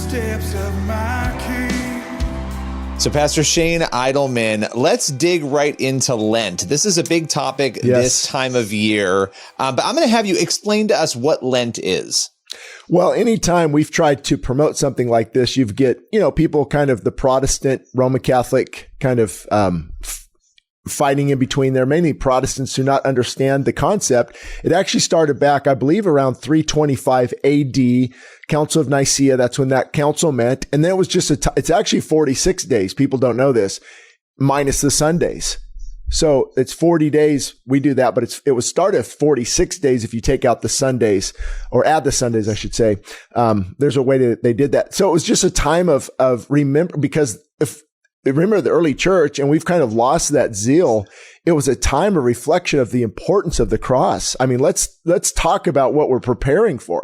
footsteps of my King. So Pastor Shane Idleman, let's dig right into Lent. This is a big topic this time of year, but I'm going to have you explain to us what Lent is. Well, anytime we've tried to promote something like this, you get, people kind of the Protestant, Roman Catholic kind of fighting in between there. Many Protestants do not understand the concept. It actually started back, I believe, around 325 AD, Council of Nicaea. That's when that council met. And then it was just it's actually 46 days. People don't know this, minus the Sundays. So it's 40 days. We do that, but it was started at 46 days if you take out the Sundays, or add the Sundays, I should say. There's a way that they did that. So it was just a time of remember, because remember the early church, and we've kind of lost that zeal. It was a time of reflection of the importance of the cross. I mean, let's talk about what we're preparing for,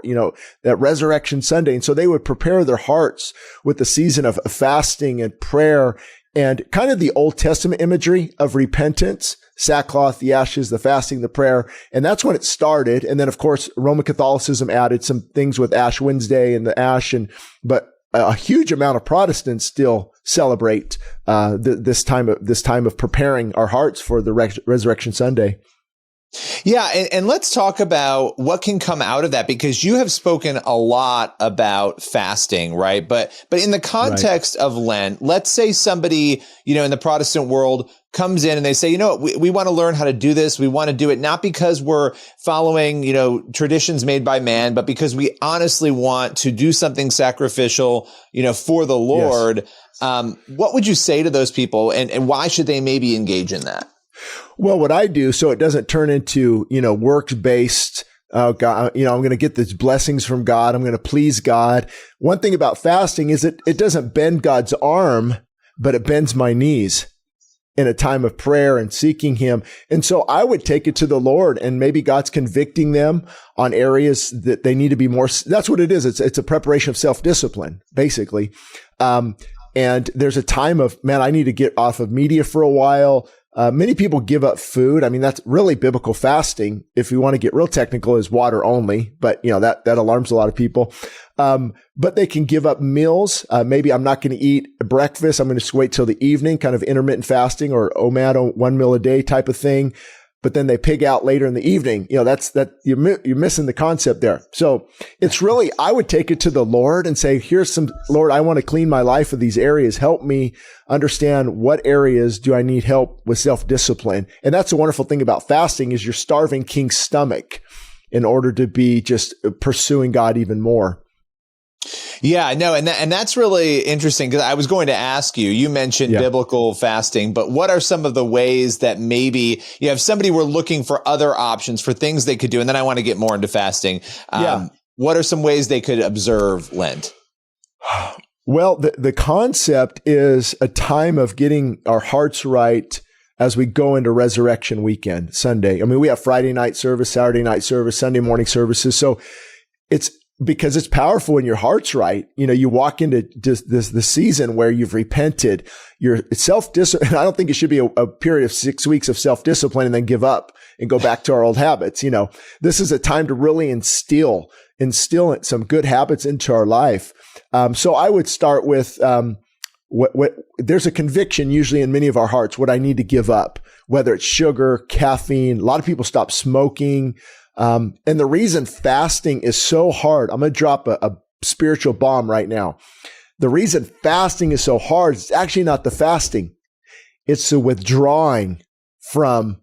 that Resurrection Sunday. And so they would prepare their hearts with the season of fasting and prayer, and kind of the Old Testament imagery of repentance, sackcloth, the ashes, the fasting, the prayer. And that's when it started. And then, of course, Roman Catholicism added some things with Ash Wednesday and the ash, but a huge amount of Protestants still celebrate this time of preparing our hearts for the Resurrection Sunday. Yeah, and let's talk about what can come out of that, because you have spoken a lot about fasting, right? But in the context of Lent, let's say somebody, in the Protestant world comes in and they say, we want to learn how to do this. We want to do it not because we're following, traditions made by man, but because we honestly want to do something sacrificial, for the Lord. Yes. What would you say to those people, and why should they maybe engage in that? Well, what I do, so it doesn't turn into, works-based, God, I'm going to get these blessings from God. I'm going to please God. One thing about fasting is it doesn't bend God's arm, but it bends my knees in a time of prayer and seeking Him. And so I would take it to the Lord, and maybe God's convicting them on areas that they need to be more. That's what it is. It's a preparation of self-discipline, basically. And there's a time of, man, I need to get off of media for a while. Many people give up food. I mean, that's really biblical fasting. If we want to get real technical, is water only, but that alarms a lot of people. But they can give up meals. Maybe I'm not going to eat breakfast. I'm going to just wait till the evening, kind of intermittent fasting, or OMAD, 1 meal a day type of thing. But then they pig out later in the evening. You're missing the concept there. So it's really, I would take it to the Lord and say, Lord, I want to clean my life of these areas. Help me understand what areas do I need help with self-discipline. And that's the wonderful thing about fasting, is you're starving King's stomach in order to be just pursuing God even more. Yeah, no, and that's really interesting, because I was going to ask you, you mentioned biblical fasting, but what are some of the ways that maybe, if somebody were looking for other options for things they could do, and then I want to get more into fasting, what are some ways they could observe Lent? Well, the concept is a time of getting our hearts right as we go into Resurrection Weekend, Sunday. I mean, we have Friday night service, Saturday night service, Sunday morning services. So it's because it's powerful when your heart's right. You walk into the season where you've repented, your self-discipline. I don't think it should be a period of 6 weeks of self-discipline and then give up and go back to our old habits. This is a time to really instill some good habits into our life. So I would start with, there's a conviction usually in many of our hearts, what I need to give up, whether it's sugar, caffeine. A lot of people stop smoking. And the reason fasting is so hard, I'm going to drop a spiritual bomb right now. The reason fasting is so hard is actually not the fasting. It's the withdrawing from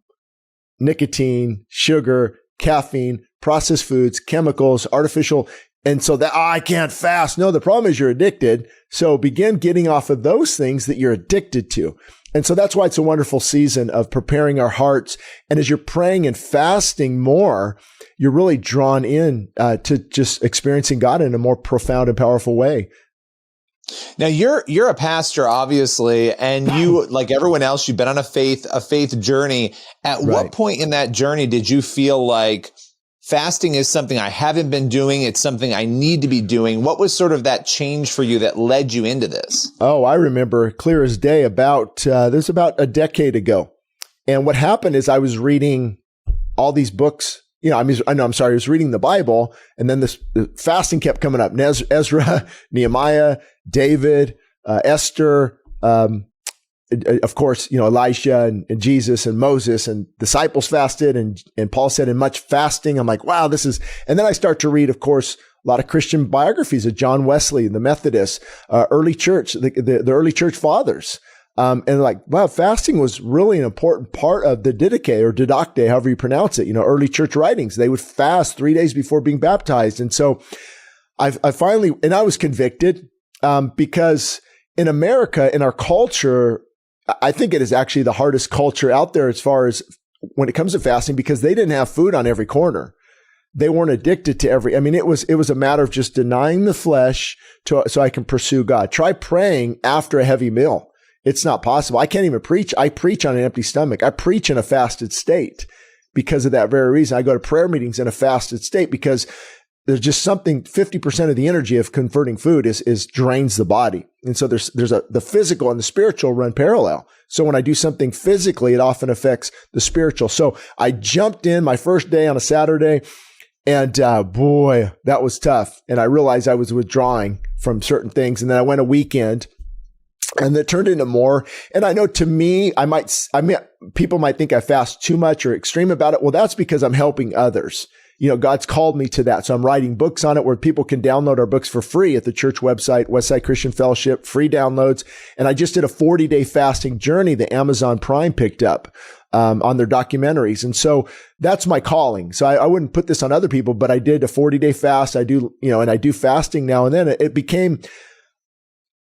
nicotine, sugar, caffeine, processed foods, chemicals, artificial. And so I can't fast. No, the problem is you're addicted. So begin getting off of those things that you're addicted to. And so that's why it's a wonderful season of preparing our hearts. And as you're praying and fasting more, you're really drawn in to just experiencing God in a more profound and powerful way. Now you're a pastor, obviously, and you, like everyone else, you've been on a faith journey. At what point in that journey did you feel like fasting is something I haven't been doing, it's something I need to be doing? What was sort of that change for you that led you into this? Oh, I remember clear as day this was about a decade ago. And what happened is I was reading all these books I was reading the Bible, and then the fasting kept coming up. Ezra, Nehemiah, David, Esther, of course, Elisha and Jesus and Moses and disciples fasted, and Paul said in much fasting. I'm like, wow, and then I start to read, of course, a lot of Christian biographies of John Wesley, the Methodists, early church, the early church fathers. And like, wow, fasting was really an important part of the Didache or Didacte, however you pronounce it, early church writings. They would fast 3 days before being baptized. And so I finally, and I was convicted, because in America, in our culture, I think it is actually the hardest culture out there as far as when it comes to fasting, because they didn't have food on every corner. They weren't addicted to it was a matter of just denying the flesh so I can pursue God. Try praying after a heavy meal. It's not possible. I can't even preach. I preach on an empty stomach. I preach in a fasted state because of that very reason. I go to prayer meetings in a fasted state because there's just something, 50% of the energy of converting food is drains the body. And so the physical and the spiritual run parallel. So when I do something physically, it often affects the spiritual. So I jumped in my first day on a Saturday, and boy, that was tough. And I realized I was withdrawing from certain things. And then I went a weekend, and it turned into more. And I know to me, people might think I fast too much or extreme about it. Well, that's because I'm helping others. God's called me to that. So I'm writing books on it where people can download our books for free at the church website, Westside Christian Fellowship, free downloads. And I just did a 40-day fasting journey that Amazon Prime picked up on their documentaries. And so that's my calling. So I wouldn't put this on other people, but I did a 40-day fast. I do, and I do fasting now and then. It became...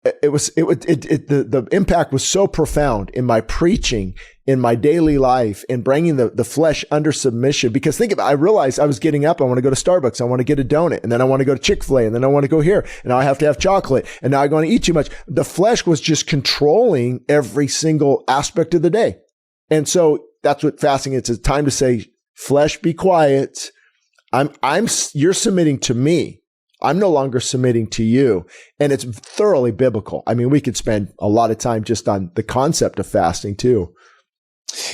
the impact was so profound in my preaching, in my daily life, in bringing the flesh under submission. Because think about it, I realized I was getting up. I want to go to Starbucks. I want to get a donut, and then I want to go to Chick-fil-A, and then I want to go here, and now I have to have chocolate, and now I'm going to eat too much. The flesh was just controlling every single aspect of the day. And so that's what fasting is. It's a time to say, flesh, be quiet. You're submitting to me. I'm no longer submitting to you. And it's thoroughly biblical. We could spend a lot of time just on the concept of fasting too.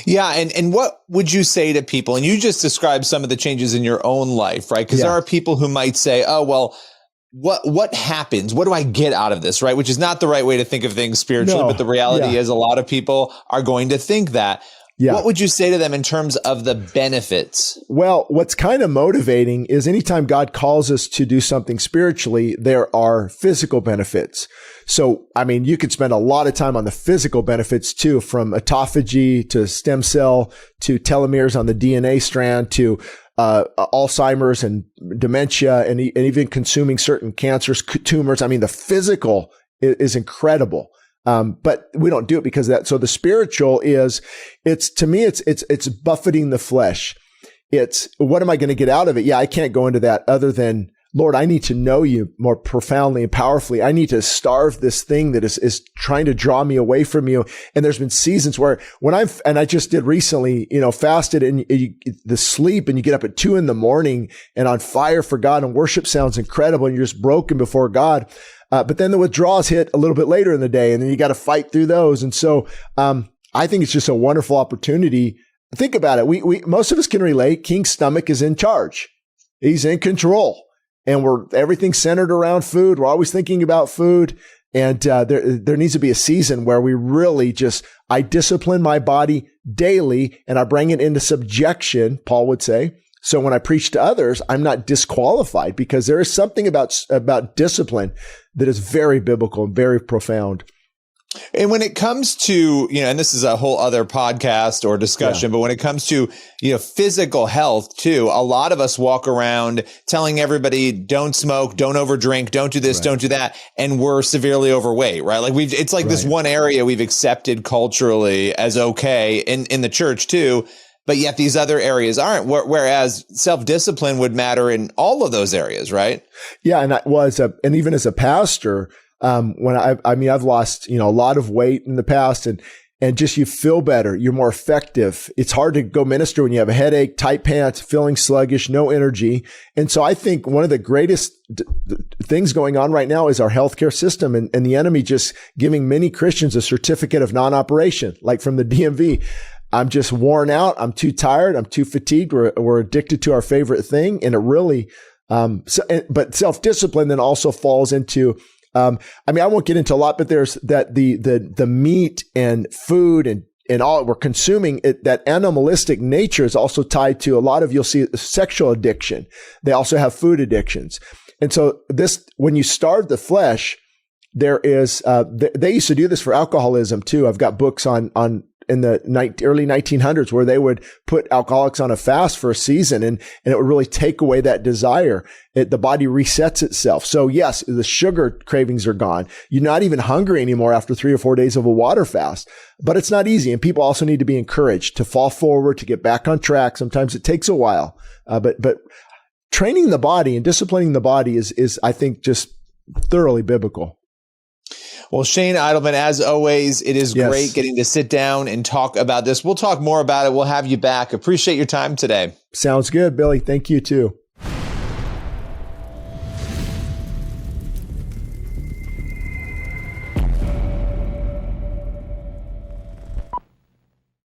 Yeah. And what would you say to people? And you just described some of the changes in your own life, right? Because there are people who might say, oh, well, what happens? What do I get out of this, right? Which is not the right way to think of things spiritually, but the reality is a lot of people are going to think that. Yeah. What would you say to them in terms of the benefits? Well, what's kind of motivating is anytime God calls us to do something spiritually, there are physical benefits. So, you could spend a lot of time on the physical benefits too, from autophagy to stem cell to telomeres on the DNA strand to Alzheimer's and dementia and even consuming certain cancers, tumors. The physical is incredible. But we don't do it because of that. So the spiritual it's buffeting the flesh. It's what am I going to get out of it? Yeah, I can't go into that other than, Lord, I need to know you more profoundly and powerfully. I need to starve this thing that is trying to draw me away from you. And there's been seasons where I just did recently, fasted and the sleep and you get up at 2 a.m. and on fire for God and worship sounds incredible and you're just broken before God. But then the withdrawals hit a little bit later in the day, and then you got to fight through those. And so I think it's just a wonderful opportunity. Think about it. We most of us can relate. King's stomach is in charge. He's in control, and everything's centered around food. We're always thinking about food, and there needs to be a season where we really I discipline my body daily, and I bring it into subjection. Paul would say. So when I preach to others, I'm not disqualified because there is something about discipline that is very biblical and very profound. And when it comes to, and this is a whole other podcast or discussion, but when it comes to, physical health too, a lot of us walk around telling everybody, don't smoke, don't overdrink, don't do this, don't do that. And we're severely overweight, right? Like it's like this one area we've accepted culturally as okay in the church too. But yet these other areas aren't, whereas self-discipline would matter in all of those areas, right? Yeah. And even as a pastor, when I've lost, a lot of weight in the past and just you feel better. You're more effective. It's hard to go minister when you have a headache, tight pants, feeling sluggish, no energy. And so I think one of the greatest things going on right now is our healthcare system and the enemy just giving many Christians a certificate of non-operation, like from the DMV. I'm just worn out. I'm too tired. I'm too fatigued. We're addicted to our favorite thing. And it really, but self-discipline then also falls into, I won't get into a lot, but there's that the meat and food and all we're consuming, that animalistic nature is also tied to a lot of, you'll see sexual addiction. They also have food addictions. And so when you starve the flesh, there is, they used to do this for alcoholism too. I've got books on in the early 1900s where they would put alcoholics on a fast for a season and it would really take away that desire. The body resets itself. So yes, the sugar cravings are gone. You're not even hungry anymore after 3 or 4 days of a water fast, but it's not easy. And people also need to be encouraged to fall forward, to get back on track. Sometimes it takes a while, but training the body and disciplining the body is I think just thoroughly biblical. Well, Shane Idleman, as always, it is great getting to sit down and talk about this. We'll talk more about it. We'll have you back. Appreciate your time today. Sounds good, Billy. Thank you too.